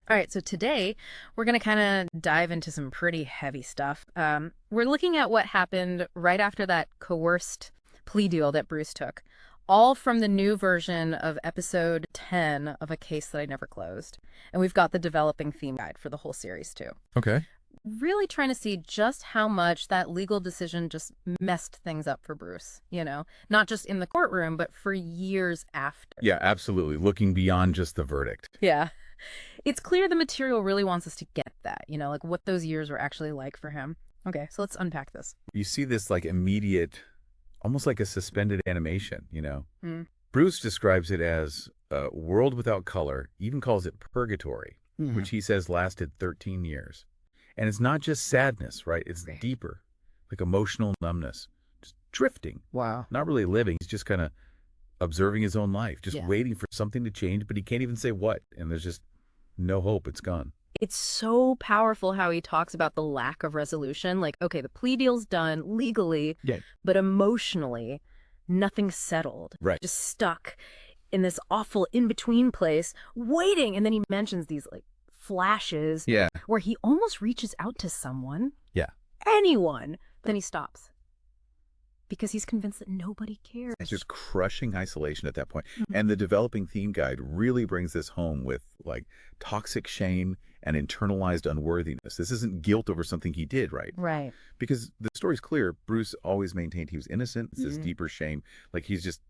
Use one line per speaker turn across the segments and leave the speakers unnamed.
All right, so today we're going to kind of dive into some pretty heavy stuff. We're looking at what happened right after that coerced plea deal that Bruce took, all from the new version of episode 10 of A Case That I Never Closed. And we've got the developing theme guide for the whole series, too.
Okay.
Really trying to see just how much that legal decision just messed things up for Bruce, not just in the courtroom, but for years after.
Yeah, absolutely. Looking beyond just the verdict.
Yeah. It's clear the material really wants us to get that, like what those years were actually like for him. Okay, so let's unpack this.
You see this like immediate, almost like a suspended animation,
Mm.
Bruce describes it as a world without color, even calls it purgatory,
Mm-hmm.
which he says lasted 13 years. And it's not just sadness, right? It's
Right.
deeper, like emotional numbness, just drifting,
Wow.
not really living. He's just kind of observing his own life, just
Yeah.
waiting for something to change, but he can't even say what. And there's just no hope. It's gone.
It's so powerful how he talks about the lack of resolution. Like, okay, the plea deal's done legally,
Yeah.
but emotionally, nothing's settled.
Right.
Just stuck in this awful in-between place, waiting. And then he mentions these like flashes
Yeah.
where he almost reaches out to someone.
Yeah.
Anyone. But then he stops because he's convinced that nobody cares.
It's just crushing isolation at that point.
Mhm.
And the developing theme guide really brings this home with like toxic shame and internalized unworthiness. This isn't guilt over something he did, right?
Right.
Because the story's clear. Bruce always maintained he was innocent. It's this
Mhm.
deeper shame. Like he's just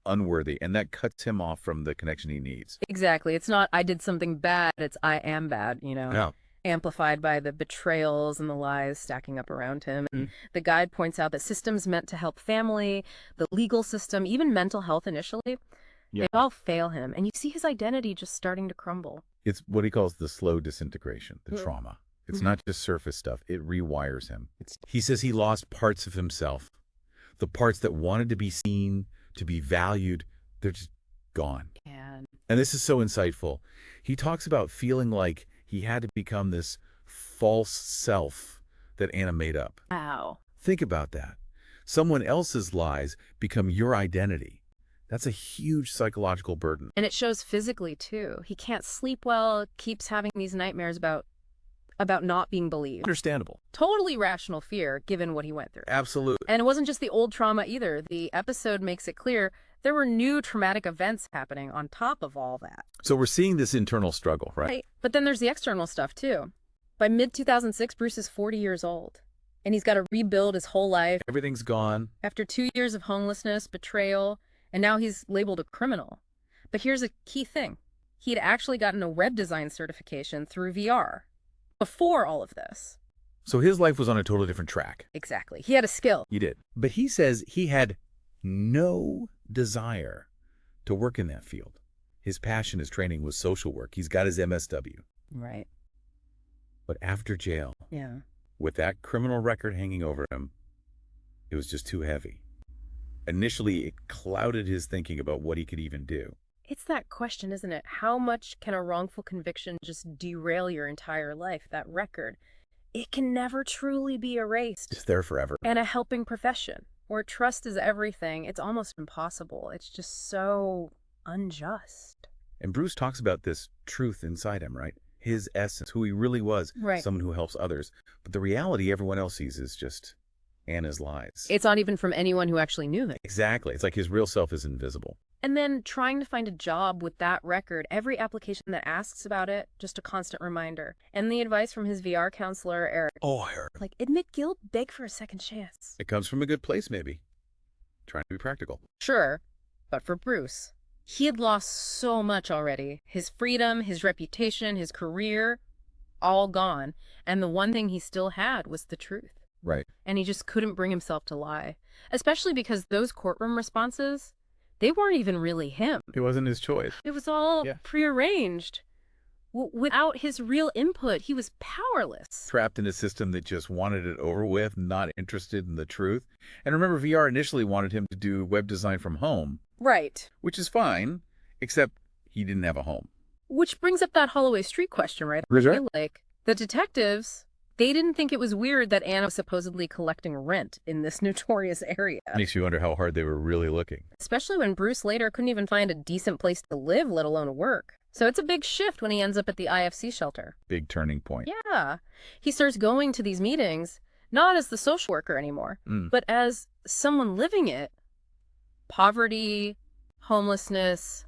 unworthy. And that cuts him off from the connection he needs.
Exactly. It's not I did something bad, it's I am bad,
Yeah.
amplified by the betrayals and the lies stacking up around him. And the guide points out that systems meant to help family, the legal system, even mental health initially,
Yeah.
they all fail him. And you see his identity just starting to crumble.
It's what he calls the slow disintegration, the
Mm.
trauma. It's
Mhm.
not just surface stuff. It rewires him. He says he lost parts of himself. The parts that wanted to be seen, to be valued, they're just gone.
And
And this is so insightful. He talks about feeling like he had to become this false self that Anna made up.
wow.
Think about that. Someone else's lies become your identity. That's a huge psychological burden.
And it shows physically too. He can't sleep well, keeps having these nightmares about not being believed.
Understandable.
Totally rational fear given what he went through.
Absolutely.
And it wasn't just the old trauma either. The episode makes it clear there were new traumatic events happening on top of all that.
So we're seeing this internal struggle, right?
Right. But then there's the external stuff too. By mid-2006, Bruce is 40 years old. And he's got to rebuild his whole life
Everything's gone.
after 2 years of homelessness, betrayal, and now he's labeled a criminal. But here's a key thing. He'd actually gotten a web design certification through VR before all of this.
So his life was on a totally different track.
Exactly. He had a skill.
He did. But he says he had no desire to work in that field. His passion, his training was social work. He's got his MSW.
Right.
But after jail,
Yeah.
with that criminal record hanging over him, it was just too heavy. Initially, it clouded his thinking about what he could even do.
It's that question, isn't it? How much can a wrongful conviction just derail your entire life, that record? It can never truly be erased.
It's there forever.
And a helping profession, where trust is everything, it's almost impossible. It's just so unjust.
And Bruce talks about this truth inside him, right? His essence, who he really was,
Right.
someone who helps others. But the reality everyone else sees is just Anna's lies.
It's not even from anyone who actually knew him.
Exactly. It's like his real self is invisible.
And then trying to find a job with that record, every application that asks about it, just a constant reminder. And the advice from his VR counselor, Eric,
Oh,
like, admit guilt, beg for a second chance.
it comes from a good place, maybe. Trying to be practical.
Sure, but for Bruce, he had lost so much already. His freedom, his reputation, his career, all gone. And the one thing he still had was the truth.
Right.
And he just couldn't bring himself to lie. Especially because those courtroom responses, they weren't even really him.
It wasn't his choice.
It was all
Yeah.
prearranged. Without his real input, he was powerless.
Trapped in a system that just wanted it over with, not interested in the truth. And remember, VR initially wanted him to do web design from home,
Right.
which is fine, except he didn't have a home.
Which brings up that Holloway Street question, right?
That's
I
right.
feel like the detectives, they didn't think it was weird that Anna was supposedly collecting rent in this notorious area.
Makes you wonder how hard they were really looking.
Especially when Bruce later couldn't even find a decent place to live, let alone work. So it's a big shift when he ends up at the IFC shelter.
Big turning point.
Yeah. He starts going to these meetings, not as the social worker anymore,
Mm.
but as someone living it. Poverty, homelessness.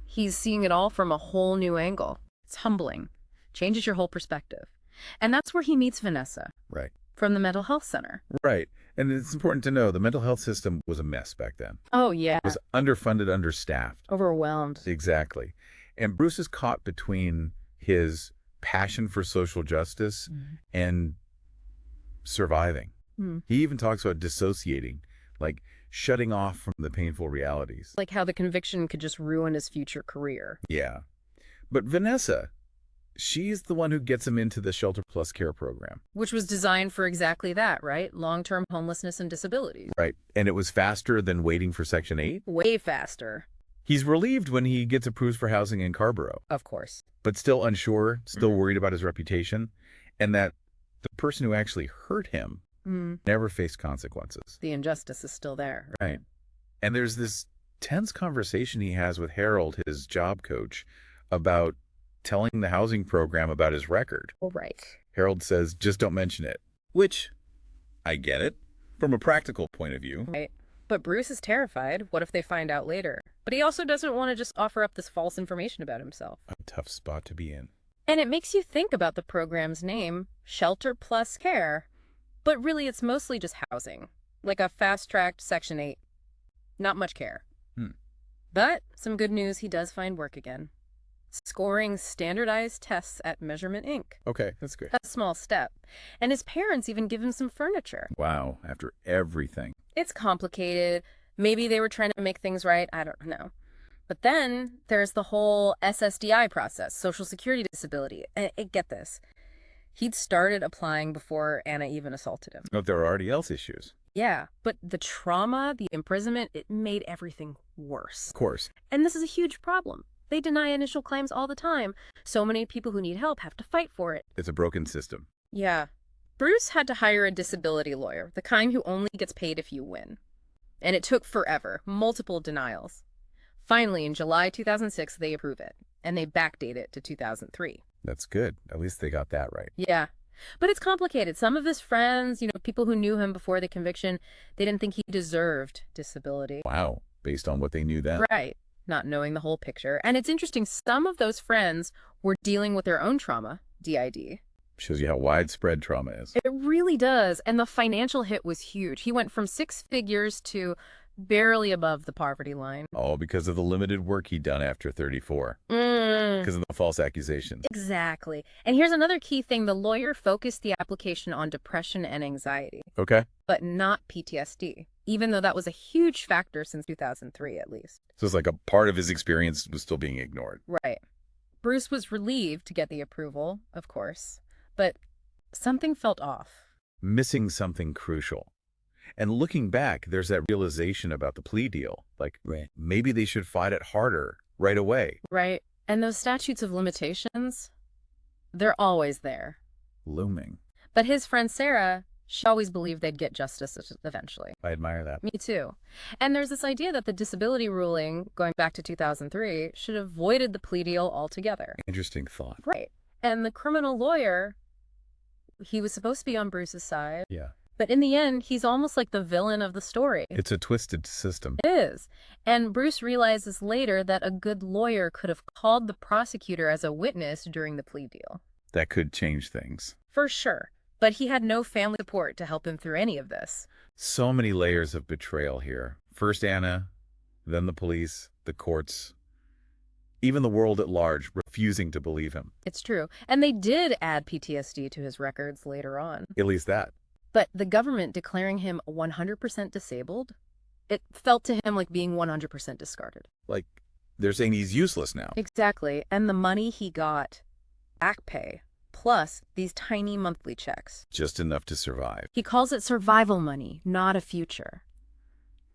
He's seeing it all from a whole new angle. It's humbling. Changes your whole perspective. And that's where he meets Vanessa
Right.
from the mental health center.
Right. And it's important to know the mental health system was a mess back then.
Oh, yeah.
It was underfunded, understaffed.
Overwhelmed.
Exactly. And Bruce is caught between his passion for social justice and surviving. He even talks about dissociating, like shutting off from the painful realities.
Like how the conviction could just ruin his future career.
Yeah. But Vanessa, she's the one who gets him into the Shelter Plus Care program.
Which was designed for exactly that, right? Long-term homelessness and disabilities.
Right. And it was faster than waiting for Section 8.
Way faster.
He's relieved when he gets approved for housing in Carborough,
Of course.
but still unsure, still worried about his reputation, and that the person who actually hurt him never faced consequences.
The injustice is still there.
Right. And there's this tense conversation he has with Harold, his job coach, about telling the housing program about his record.
Well, right.
Harold says, just don't mention it, which I get it from a practical point of view.
Right. But Bruce is terrified. What if they find out later? But he also doesn't want to just offer up this false information about himself.
A tough spot to be in.
And it makes you think about the program's name, Shelter Plus Care. But really, it's mostly just housing, like a fast-tracked Section 8. Not much care. But some good news, he does find work again. Scoring standardized tests at Measurement Inc.
Okay, that's good.
A small step. And his parents even give him some furniture.
Wow, after everything.
It's complicated. Maybe they were trying to make things right. I don't know. But then there's the whole SSDI process, Social Security Disability. Get this. He'd started applying before Anna even assaulted him.
Oh, there are already else issues.
Yeah, but the trauma, the imprisonment, it made everything worse.
Of course.
And this is a huge problem. They deny initial claims all the time. So many people who need help have to fight for it.
It's a broken system.
Yeah. Bruce had to hire a disability lawyer, the kind who only gets paid if you win. And it took forever, multiple denials. Finally, in July 2006, they approve it, and they backdate it to 2003.
That's good. At least they got that right.
Yeah. But it's complicated. Some of his friends, people who knew him before the conviction, they didn't think he deserved disability.
Wow. Based on what they knew then.
Right. Not knowing the whole picture. And it's interesting, some of those friends were dealing with their own trauma, DID.
Shows you how widespread trauma is.
It really does. And the financial hit was huge. He went from 6 figures to barely above the poverty line.
All because of the limited work he'd done after 34. Because of the false accusations.
Exactly. And here's another key thing. The lawyer focused the application on depression and anxiety.
Okay.
But not PTSD, even though that was a huge factor since 2003, at least.
So it's like a part of his experience was still being ignored.
Right. Bruce was relieved to get the approval, of course, but something felt off.
Missing something crucial. And looking back, there's that realization about the plea deal. Like, maybe they should fight it harder right away.
Right. And those statutes of limitations, they're always there.
Looming.
But his friend Sarah, she always believed they'd get justice eventually.
I admire that.
Me too. And there's this idea that the disability ruling, going back to 2003, should have voided the plea deal altogether.
Interesting thought.
Right. And the criminal lawyer, he was supposed to be on Bruce's side.
Yeah.
But in the end, he's almost like the villain of the story.
It's a twisted system.
It is. And Bruce realizes later that a good lawyer could have called the prosecutor as a witness during the plea deal.
That could change things.
For sure. But he had no family support to help him through any of this.
So many layers of betrayal here. First Anna, then the police, the courts, even the world at large refusing to believe him.
It's true. And they did add PTSD to his records later on.
At least that.
But the government declaring him 100% disabled, it felt to him like being 100% discarded.
Like, they're saying he's useless now.
Exactly. And the money he got, back pay, plus these tiny monthly checks.
Just enough to survive.
He calls it survival money, not a future.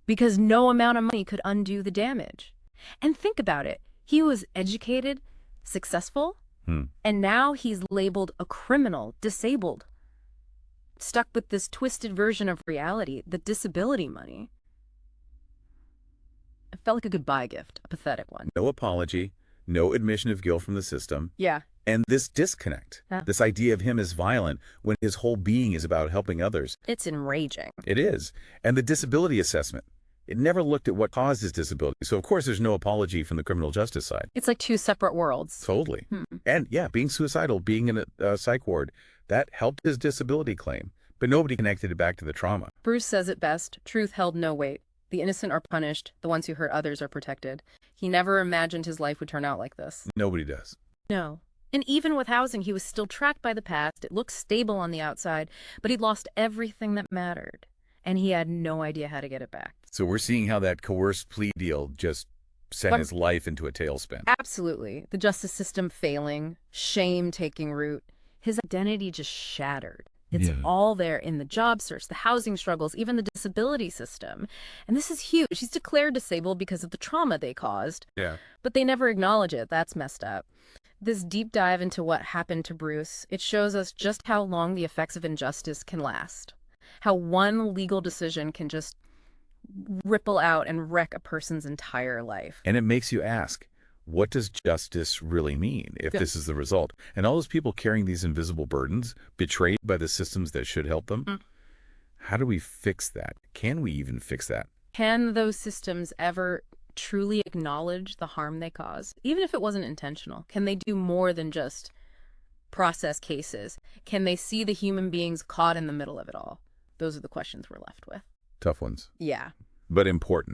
Because no amount of money could undo the damage. And think about it. He was educated, successful, and now he's labeled a criminal, disabled. Stuck with this twisted version of reality, the disability money. It felt like a goodbye gift, a pathetic one.
No apology, no admission of guilt from the system,
Yeah.
and this disconnect, this idea of him as violent when his whole being is about helping others.
It's enraging.
It is. And the disability assessment. It never looked at what caused his disability. So, of course, there's no apology from the criminal justice side.
It's like two separate worlds.
Totally. And, yeah, being suicidal, being in a psych ward, that helped his disability claim. But nobody connected it back to the trauma.
Bruce says it best, truth held no weight. The innocent are punished, the ones who hurt others are protected. He never imagined his life would turn out like this.
Nobody does.
No. And even with housing, he was still tracked by the past. It looked stable on the outside, but he'd lost everything that mattered. And he had no idea how to get it back.
So we're seeing how that coerced plea deal just sent his life into a tailspin.
Absolutely. The justice system failing, shame taking root. His identity just shattered. It's all there in the job search, the housing struggles, even the disability system. And this is huge. He's declared disabled because of the trauma they caused.
Yeah.
But they never acknowledge it. That's messed up. This deep dive into what happened to Bruce, it shows us just how long the effects of injustice can last. How one legal decision can just ripple out and wreck a person's entire life.
And it makes you ask, what does justice really mean if this is the result? And all those people carrying these invisible burdens, betrayed by the systems that should help them, how do we fix that? Can we even fix that?
Can those systems ever truly acknowledge the harm they cause, even if it wasn't intentional? Can they do more than just process cases? Can they see the human beings caught in the middle of it all? Those are the questions we're left with.
Tough ones.
Yeah.
But important.